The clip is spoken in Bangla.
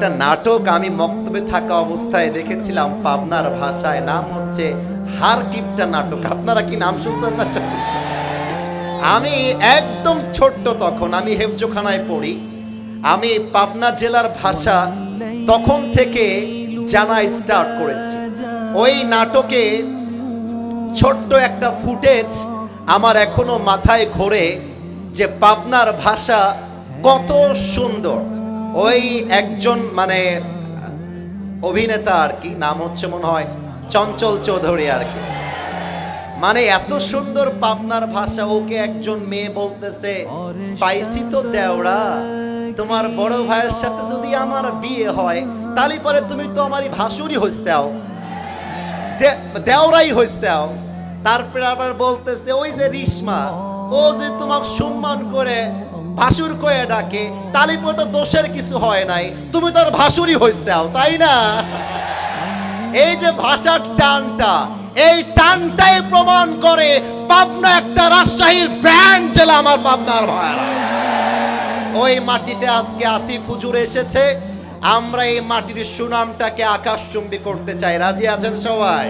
একটা নাটক আমি মক্তবে থাকা অবস্থায় দেখেছিলাম পাবনার ভাষায়, নাম হচ্ছে হারকিপটা নাটক। আপনারা কি নাম শুনছেন না? আমি একদম ছোট্ট তখন, আমি হেফজোখানায় পড়ি। আমি পাবনা জেলার ভাষা তখন থেকে জানা স্টার্ট করেছি। ওই নাটকে ছোট্ট একটা ফুটেজ আমার এখনো মাথায় ঘোরে যে পাবনার ভাষা কত সুন্দর। ওই একজন মানে অভিনেতা আর কি, নাম হচ্ছে মনে হয় চঞ্চল চৌধুরী আর কি, মানে এত সুন্দর পাবনার ভাষা। ওকে একজন মেয়ে বলতেছে, পাইছি তো দেওড়া, তোমার বড় ভাইয়ের সাথে যদি আমার বিয়ে হয় তাহলে পরে তুমি তো আমারই ভাসুরই হইছাও, দেওরাই হইছাও। তারপরে আবার বলতেছে, ওই যে রিশমা, ও যে তোমাকে সম্মান করে ভাসুর কয়ে ডাকে, তাহলে পরে তো দোষের কিছু হয় নাই, তুমি তো আর ভাসুরই হইছাও, তাই না? এই যে ভাষার টানটা, এই টানটাই প্রমাণ করে পাবনা একটা রাজশাহীর ব্র্যান্ড জেলা। আমার পাবনার ভাইরা, ওই মাটিতে আজকে আসিফ হুজুর এসেছে, আমরা এই মাটির সুনামটাকে আকাশচুম্বী করতে চাই। রাজি আছেন সবাই?